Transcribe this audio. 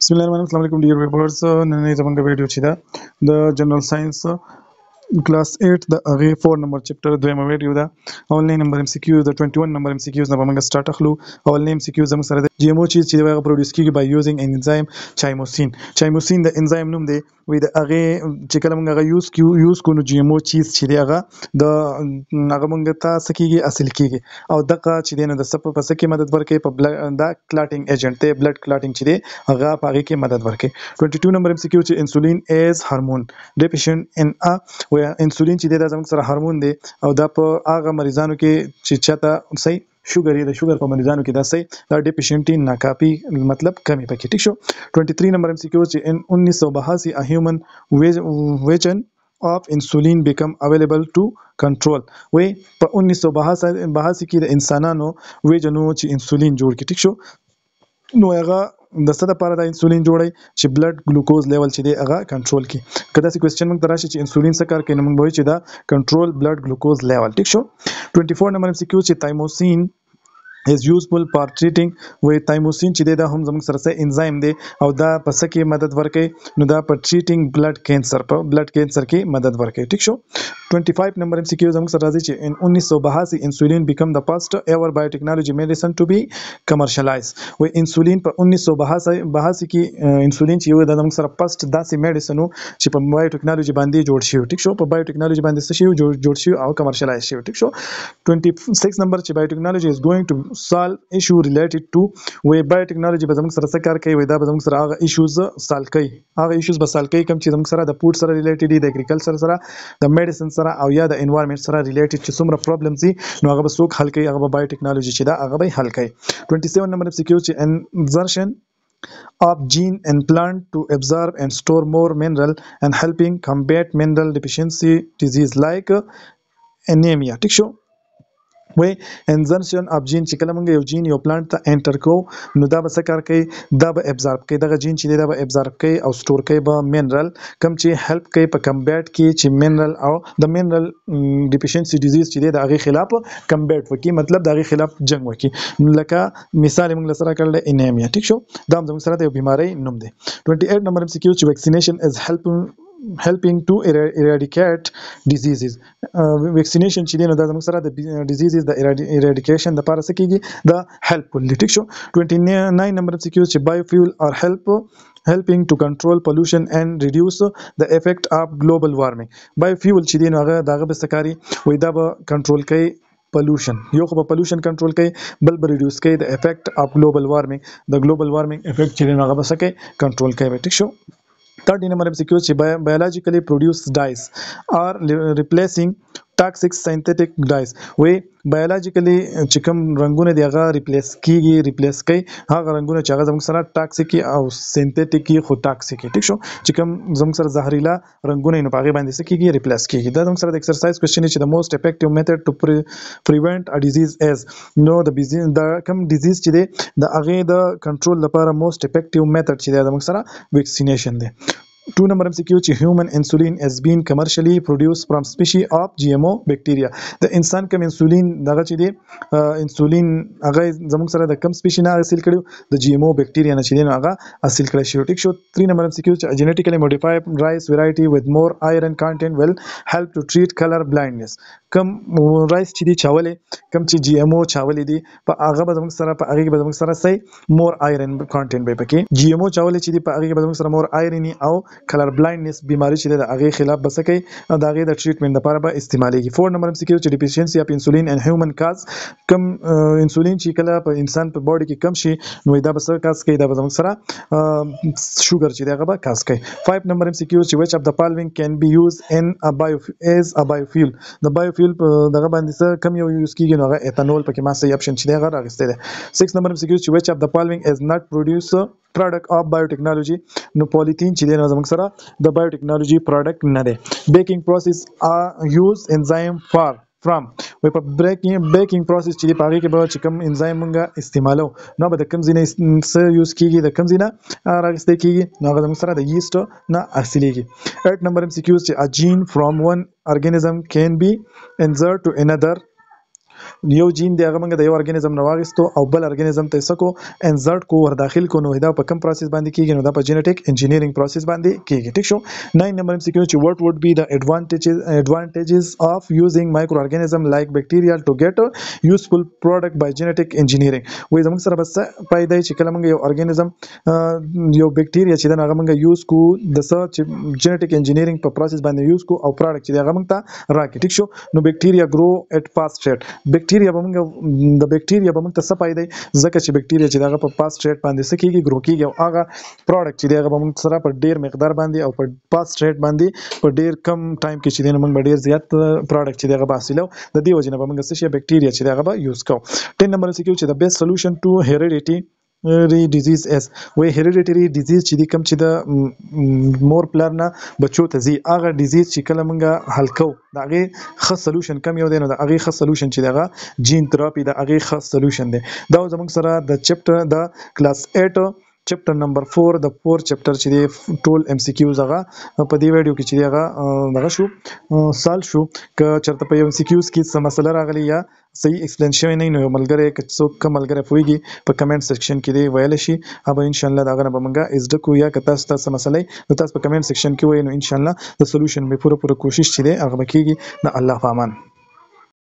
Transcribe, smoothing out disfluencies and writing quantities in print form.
Bismillahirrahmanirrahim. Dear viewers, نن زمونږ ویډیو چې دا د جنرال ساينس क्लास 8 د هغه 4 نمبر چپټر دویمه ویډیو ده. اولنی نمبر ام سی کیو د 21 نمبر ام سی کیوز نه به موږ سٹارټ اخلو. اولنی ام سی کیو زموږ سره د جی ام او چې هغه پروډوس کیږي بای یوزینګ ان انزایم چایموسین د انزایم نوم دی. وی د هغه چې کله موږ هغه یوز کو نو جی ام او چیز چې دی هغه د هغه موږ ته سکیږي اصل کیږي او دغه چې دی نو د سپ په سکه مدد ورکړي په دا کلاټینګ ایجنټ ته بلډ کلاټینګ چې دی هغه په هغه کې مدد ورکړي. 22 نمبر ام سی کیو چې انسولین از هورمون ډیفیشنت ان ا انسولین چې دا زموږ سره هورمون دی او دا په هغه مریضانو کې چې چاته صحیح شوګر د شوګر په مریضانو کې دا صحیح دا ډیفیشنټي ناکاپي مطلب کمی پکې ټیک شو. 23 نمبر ام سی کیو چې ان 1982 ا هیومن ویژن of insulin become available to control وی په 1982 کې د انسانانو ویژنو چې انسولین جوړ کړي ټیک شو. نو هغه د څه لپاره د انسولین جوړي چې بلډ ګلوکوز لیول چې دی هغه کنټرول کړي. کدا سی کوېسچن موږ تراشي چې انسولین څه کار کوي نو موږ وایو چې دا کنټرول بلډ ګلوکوز لیول ټیک شو. 24 نمبر ام سی کیو چې تایموسین is useful for treating وی تایموسین چې دا هم زموږ سره انزایم دی او دا په سکه مدد ورکوي نو دا په ټریټینګ بلډ کینسر کې مدد ورکوي ټیک شو. 25 نمبر ام سی کیو زموږ سره راځي چې in 1982 انسولین become the first ever biotechnology medicine to be commercialized وی انسولین په 1982 کې انسولین چې یو د زموږ سره فرست داسې میډیسن چې په بایوټیکنالوژي باندې جوړ شي ټیک شو. په بایوټیکنالوژي باندې څه شي جوړ شي او کمرشلایز شي ټیک شو. 26 نمبر چې بایوټیکنالوژي is going to solve issue related to وی بایوټیکنالوژي به زموږ سره څه کار کوي وی دا به زموږ سره هغه ایشوز سالو کوي هغه ایشوز به سالو کوي کوم چې زموږ سره د فود سره ریلیټډ دي د اګریکلچر سره د میډیسن سره او یا د انوایرنمنت سره ریلیټډ چې څومره پرابلمز دي نو هغه به څوک حل کوي هغه به بایوټیکنالوژي چې دا هغه به حل کوي. 27 نمبر سی کیو چې insertion of gene in plant to absorb and store more mineral and helping combat mineral deficiency disease like anemia ټیک شو. وی انزرشن اف جین چې کله موږ یو جین یو پلانټ ته انټر کو نو دا به څه کار کوي دا به ابزارب کوي دغه جین چې دا به ابزارب کوي او سٹور کوي به منرال کم چې هیلپ کوي په کمبیټ کې چې منرال او د منرال ډیفیشنسي ډیزیز چې دا هغه خلاف کمبیټ وکي مطلب دا هغه خلاف جنگ وکي لکه مثال موږ سره کړل انیمیا ټیک شو دا موږ سره د بیماری نوم دی. 28 نمبر ام سی کیو چې ویکسینیشن از helping to eradicate diseases vaccination چې دی نو دا زموږ سره د diseases د eradication د لپاره څه کیږي دا helpful ټیک شو. 29 نمبر سی کیو چې biofuel are helping to control pollution and reduce the effect of global warming biofuel چې دی نو هغه دغه بستکاری وای دا به کنټرول کوي pollution یو خو په pollution کنټرول کوي بل به reduce کوي the effect of global warming the global warming effect چې نو هغه به څه کوي کنټرول کوي ټیک شو. 30 number MCQ چې biologically produced dyes are replacing toxic synthetic dyes وی biologically چې کوم رنگونه دی هغه ریپلیس کوي هغه رنگونه چې هغه زموږ سره ټاکسیک او سنتیټیک خو ټاکسیک ټیک شو چې کوم زموږ سره زهريلا رنگونه نه پاغي باندې څه کیږي ریپلیس کیږي. دا زموږ سره د ایکسرسایز کوېسچن چې the most effective method to prevent a disease is نو د کوم ډیزیز چې دی د هغه د کنټرول لپاره most effective method چې دی زموږ سره ویکسینیشن دی. 2 number MCQ چې human insulin has been commercially produced from species of GMO bacteria د انسان کوم انسولین دغه چې دی انسولین هغه زموږ سره د کوم سپیشي نه حاصل کړو د GMO bacteria نه چې دی هغه حاصل کړی شو ټیک شو. 3 number MCQ چې genetically modified rice variety with more iron content will help to treat color blindness کوم رایس چې دی چاولې کوم چې GMO چاولې دی په هغه به زموږ سره په هغه به زموږ سره سي more iron content به پکې GMO چاولې چې دی په هغه به زموږ سره more iron او کلر بلایندنس بیماری چې د هغه خلاف بسکه د هغه د ټریټمنټ لپاره به استعمالېږي. 4 نمبر MCQ چې ډیفیشنسي اف انسولین ان هیومن کاز کم انسولین چې کله په انسان په باډي کې کم شي نو دا به څه کاز کوي دا به زموږ سره شوګر چې دغه به کاز کوي. 5 نمبر MCQ چې which of the following can be used in a biofuel د biofuel دغه باندې څه کم یو یوز کیږي نو هغه ایتانول پکې ما سي اپشن چې دغه راغسته ده. 6 نمبر MCQ چې which of the following is not produce product of biotechnology نو پولیتین چې دی نو زموږ سره د بایوټیکنالوژي پروډکټ نه دی. بیکینګ پروسس یوز انزایم فرام وی په بیکینګ پروسس چې دی په هغه کې به چې کوم انزایم مونږه استعمالو نو به د کوم ځینې څه یوز کیږي د کوم ځینې راغسته کیږي نو هغه زموږ سره د ییست نه حاصلېږي. 8 نمبر MCQ چې a gene from one organism can be inserted to another یو جین دی هغه موږ د یو ارګانیزم نه واغستو او بل ارګانیزم ته سکو انسرت کو ور داخل کو نو دا په کوم پروسس باندې کیږي نو دا په جینټیک انجینیرینګ پروسس باندې کیږي ټیک شو 9 نمبر ام سی کیو چې what would be the advantages of using microorganism like bacteria to get a useful product by genetic engineering وای زموږ سره بس پیدا چې کله موږ یو ارګانیزم یو بکټیریا چې دا هغه موږ یوز کو د سرچ جنټیک انجینیرینګ په پروسس باندې یوز کو او پروډکټ چې هغه موږ ته راکې ټیک شو نو بکټیریا ګرو اٹ فاست ریټ بکټیریا به موږ د بکټیریا به موږ ته څه پیدا ځکه چې بکټیریا چې هغه په فاست ریټ باندې سکیږي ګرو کیږي او هغه پروډکټ چې هغه به موږ سره په ډیر مقدار باندې او په فاست ریټ باندې په ډیر کم ټایم کې چې موږ ډیر زیات پروډکټ چې هغه حاصلو د دې وجه نه به موږ څه شي بکټیریا چې هغه به یوز کوو 10 نمبر سکیو چې the best solution to hereditary ډیزیز اس وای هیریډیټری ډیزیز چې دی کم چې د مور پلار نه بچو ته زی هغه ډیزیز چې کله مونږه حل کو دا هغه ښه سولوشن کم یو دی نو دا هغه ښه سولوشن چې دغه جین تراپی دا هغه ښه سولوشن دی دا زموږ سره د چپټر د کلاس 8 چپټر نمبر 4 د 4 چپټر چې دی ټول ام سی کیوز هغه په دې ویډیو کې چې هغه دغه شو سال شو ک چرته په ام سی کیوز کې څه مسله راغلی یا صحیح ایکسپلین شوی نه نو ملګری که څوک کوم ملګری پوهیږي په کمنټ سیکشن کې دی ویل شي اوبه ان شاء الله دا غنه به مونږه از د کو یا که تاسو مسلې نو تاسو په کمنټ سیکشن کې وایي نو ان شاء الله د سولوشن به پوره کوشش چي دی هغه کیږي د الله په امان